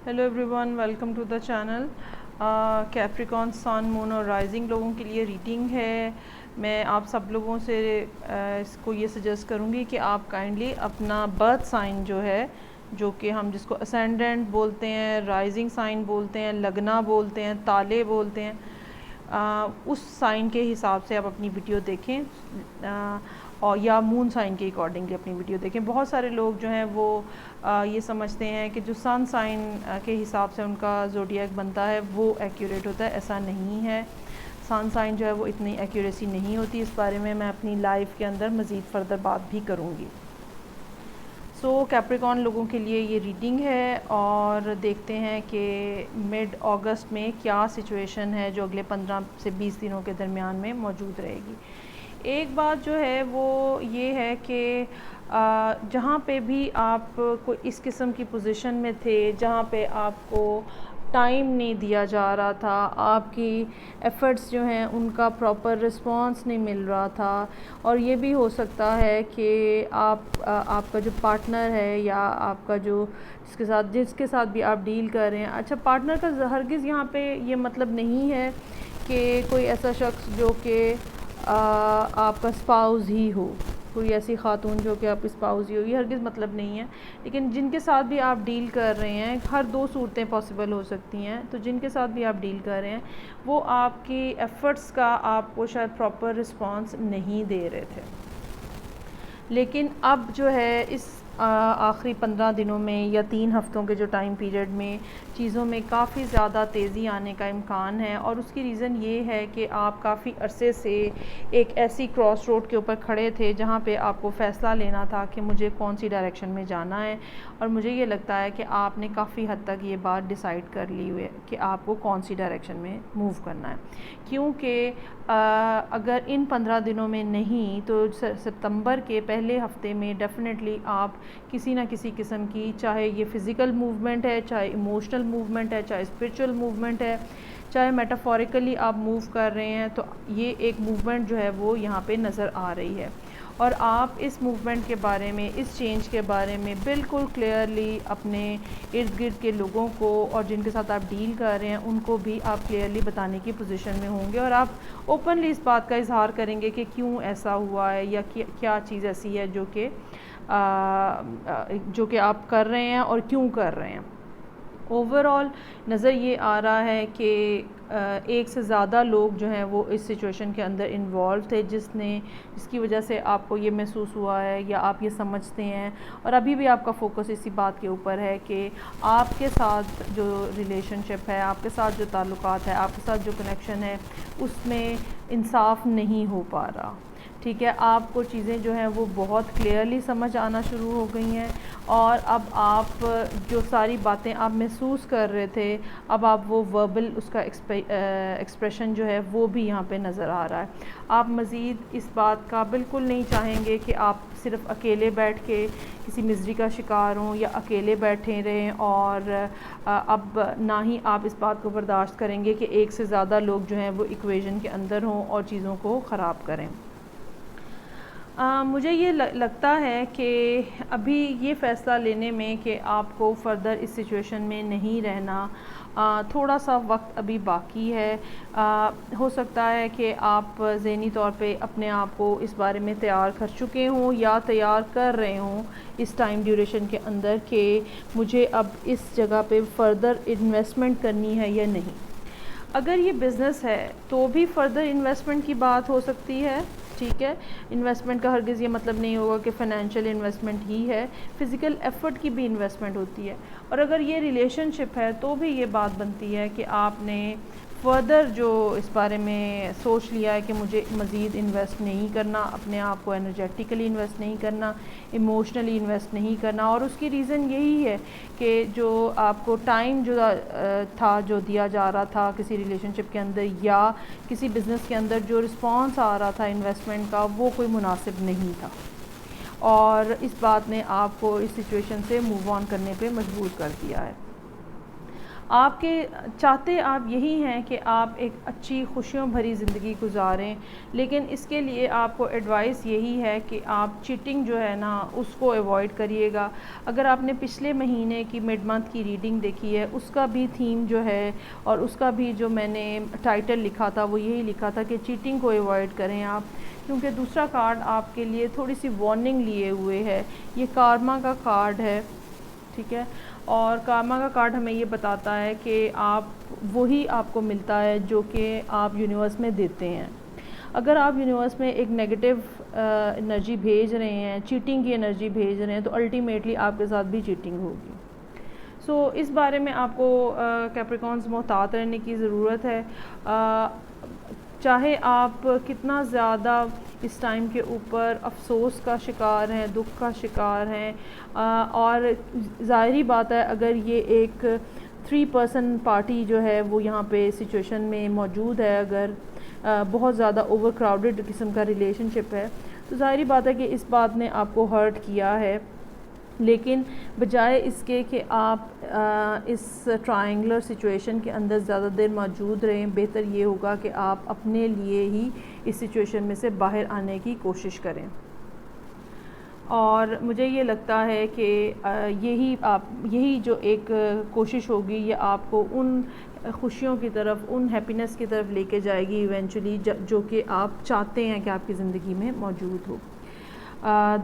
Hello everyone, welcome to the channel. Capricorn sun moon और rising लोगों के लिए रीडिंग है। मैं आप सब लोगों से इसको ये सजेस्ट करूँगी कि आप काइंडली अपना बर्थ साइन जो है, जो कि हम जिसको असेंडेंट बोलते हैं, राइजिंग साइन बोलते हैं, लगना बोलते हैं, ताले बोलते हैं, उस साइन के हिसाब से आप अपनी वीडियो देखें, और या मून साइन के अकॉर्डिंगली अपनी वीडियो देखें। बहुत सारे लोग जो हैं वो ये समझते हैं कि जो सन साइन के हिसाब से उनका ज़ोडिएक बनता है वो एक्यूरेट होता है। ऐसा नहीं है। सन साइन जो है वो इतनी एक्यूरेसी नहीं होती। इस बारे में मैं अपनी लाइफ के अंदर मज़ीद फर्दर बात भी करूँगी। कैप्रिकॉन लोगों के लिए ये रीडिंग है और देखते हैं कि मिड अगस्त में क्या सिचुएशन है जो अगले 15 से 20 दिनों के दरमियान में मौजूद रहेगी। एक बात जो है वो ये है कि जहाँ पे भी आप को इस किस्म की पोजीशन में थे जहाँ पे आपको टाइम नहीं दिया जा रहा था, आपकी एफ़र्ट्स जो हैं उनका प्रॉपर रिस्पांस नहीं मिल रहा था, और ये भी हो सकता है कि आपका जो पार्टनर है या आपका जो जिसके साथ भी आप डील कर रहे हैं, अच्छा पार्टनर का हरगिज़ यहाँ पे ये मतलब नहीं है कि कोई ऐसा शख्स जो कि आपका स्पाउस ही हो, कोई ऐसी खातून जो कि आपकी स्पाउस ही हो, ये हरगिज़ मतलब नहीं है। लेकिन जिनके साथ भी आप डील कर रहे हैं, हर दो सूरतें पॉसिबल हो सकती हैं। तो जिनके साथ भी आप डील कर रहे हैं वो आपकी एफ़र्ट्स का आपको शायद प्रॉपर रिस्पांस नहीं दे रहे थे, लेकिन अब जो है इस आखिरी 15 दिनों में या 3 हफ़्तों के जो टाइम पीरियड में चीज़ों में काफ़ी ज़्यादा तेज़ी आने का इम्कान है। और उसकी रीज़न ये है कि आप काफ़ी अरसे से एक ऐसी क्रॉस रोड के ऊपर खड़े थे जहाँ पे आपको फ़ैसला लेना था कि मुझे कौन सी डायरेक्शन में जाना है। और मुझे ये लगता है कि आपने काफ़ी हद तक ये बात डिसाइड कर ली हुई है कि आपको कौन सी डायरेक्शन में मूव करना है, क्योंकि अगर इन 15 दिनों में नहीं तो सितंबर के पहले हफ़्ते में डेफ़िनेटली आप किसी ना किसी किस्म की, चाहे ये फ़िज़िकल मूवमेंट है, चाहे इमोशनल मूवमेंट है, चाहे स्पिरिचुअल मूवमेंट है, चाहे मेटाफोरिकली आप मूव कर रहे हैं, तो ये एक मूवमेंट जो है वो यहाँ पे नज़र आ रही है। और आप इस मूवमेंट के बारे में, इस चेंज के बारे में बिल्कुल क्लियरली अपने इर्द गिर्द के लोगों को और जिनके साथ आप डील कर रहे हैं उनको भी आप क्लियरली बताने की पोजीशन में होंगे, और आप ओपनली इस बात का इजहार करेंगे कि क्यों ऐसा हुआ है या क्या चीज़ ऐसी है जो कि आप कर रहे हैं और क्यों कर रहे हैं। ओवरऑल नज़र ये आ रहा है कि एक से ज़्यादा लोग जो हैं वो इस सिचुएशन के अंदर इन्वॉल्व थे, जिसकी वजह से आपको ये महसूस हुआ है या आप ये समझते हैं, और अभी भी आपका फोकस इसी बात के ऊपर है कि आपके साथ जो रिलेशनशिप है, आपके साथ जो ताल्लुकात है, आपके साथ जो कनेक्शन है, उसमें इंसाफ नहीं हो पा रहा। ठीक है, आपको चीज़ें जो हैं वो बहुत क्लियरली समझ आना शुरू हो गई हैं, और अब आप जो सारी बातें आप महसूस कर रहे थे, अब आप वो वर्बल उसका एक्सप्रेशन जो है वो भी यहाँ पे नज़र आ रहा है। आप मज़ीद इस बात का बिल्कुल नहीं चाहेंगे कि आप सिर्फ़ अकेले बैठ के किसी मिज़री का शिकार हों या अकेले बैठे रहें, और अब ना ही आप इस बात को बर्दाश्त करेंगे कि एक से ज़्यादा लोग जो हैं वो इक्वेशन के अंदर हों और चीज़ों को ख़राब करें। मुझे ये लगता है कि अभी ये फ़ैसला लेने में कि आपको फ़र्दर इस सिचुएशन में नहीं रहना, थोड़ा सा वक्त अभी बाकी है। हो सकता है कि आप ज़हनी तौर पे अपने आप को इस बारे में तैयार कर चुके हों या तैयार कर रहे हों इस टाइम ड्यूरेशन के अंदर कि मुझे अब इस जगह पे फ़र्दर इन्वेस्टमेंट करनी है या नहीं। अगर ये बिज़नेस है तो भी फ़र्दर इन्वेस्टमेंट की बात हो सकती है। ठीक है, इन्वेस्टमेंट का हरगिज़ ये मतलब नहीं होगा कि फ़ाइनेंशियल इन्वेस्टमेंट ही है, फ़िज़िकल एफ़र्ट की भी इन्वेस्टमेंट होती है। और अगर ये रिलेशनशिप है तो भी ये बात बनती है कि आपने फ़र्दर जो इस बारे में सोच लिया है कि मुझे मज़ीद इन्वेस्ट नहीं करना, अपने आप को एनर्जेटिकली इन्वेस्ट नहीं करना, इमोशनली इन्वेस्ट नहीं करना। और उसकी रीज़न यही है कि जो आपको टाइम जो था जो दिया जा रहा था किसी रिलेशनशिप के अंदर या किसी बिज़नेस के अंदर, जो रिस्पॉन्स आ रहा था इन्वेस्टमेंट का, वो कोई मुनासिब नहीं था, और इस बात ने आपको इस सिचुएशन से मूव ऑन करने पे मजबूर कर दिया है। آپ کے چاہتے آپ یہی ہیں کہ آپ ایک اچھی خوشیوں بھری زندگی گزاریں، لیکن اس کے لیے آپ کو ایڈوائس یہی ہے کہ آپ چیٹنگ جو ہے نا اس کو ایوائڈ کریے گا۔ اگر آپ نے پچھلے مہینے کی مڈ منتھ کی ریڈنگ دیکھی ہے، اس کا بھی تھیم جو ہے اور اس کا بھی جو میں نے ٹائٹل لکھا تھا وہ یہی لکھا تھا کہ چیٹنگ کو ایوائڈ کریں آپ، کیونکہ دوسرا کارڈ آپ کے لیے تھوڑی سی وارننگ لیے ہوئے ہے۔ یہ کارما کا کارڈ ہے، ٹھیک ہے، اور کارما کا کارڈ ہمیں یہ بتاتا ہے کہ آپ وہی آپ کو ملتا ہے جو کہ آپ یونیورس میں دیتے ہیں۔ اگر آپ یونیورس میں ایک نیگیٹو انرجی بھیج رہے ہیں، چیٹنگ کی انرجی بھیج رہے ہیں، تو الٹیمیٹلی آپ کے ساتھ بھی چیٹنگ ہوگی۔ سو اس بارے میں آپ کو کیپریکونز محتاط رہنے کی ضرورت ہے۔ چاہے آپ کتنا زیادہ اس ٹائم کے اوپر افسوس کا شکار ہیں، دکھ کا شکار ہیں، اور ظاہری بات ہے اگر یہ ایک 3 پرسن پارٹی جو ہے وہ یہاں پہ سچویشن میں موجود ہے، اگر بہت زیادہ اوور کراؤڈڈ قسم کا ریلیشن شپ ہے، تو ظاہری بات ہے کہ اس بات نے آپ کو ہرٹ کیا ہے، لیکن بجائے اس کے کہ آپ اس ٹرائنگولر سچویشن کے اندر زیادہ دیر موجود رہیں، بہتر یہ ہوگا کہ آپ اپنے لیے ہی اس سچویشن میں سے باہر آنے کی کوشش کریں۔ اور مجھے یہ لگتا ہے کہ یہی جو ایک کوشش ہوگی یہ آپ کو ان خوشیوں کی طرف، ان ہیپینس کی طرف لے کے جائے گی ایونچولی، جو کہ آپ چاہتے ہیں کہ آپ کی زندگی میں موجود ہو۔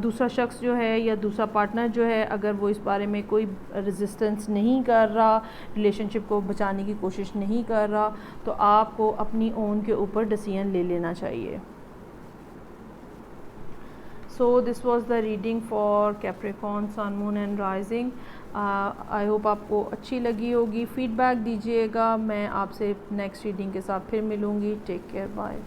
دوسرا شخص جو ہے یا دوسرا پارٹنر جو ہے، اگر وہ اس بارے میں کوئی ریزسٹنس نہیں کر رہا، ریلیشن شپ کو بچانے کی کوشش نہیں کر رہا، تو آپ کو اپنی اون کے اوپر ڈیسیژن لے لینا چاہیے۔ So this was the reading for Capricorn, Sun, Moon and Rising. I hope آپ کو اچھی لگی ہوگی، فیڈ بیک دیجیے گا، میں آپ سے نیکسٹ ریڈنگ کے ساتھ پھر ملوں گی۔ Take care, bye.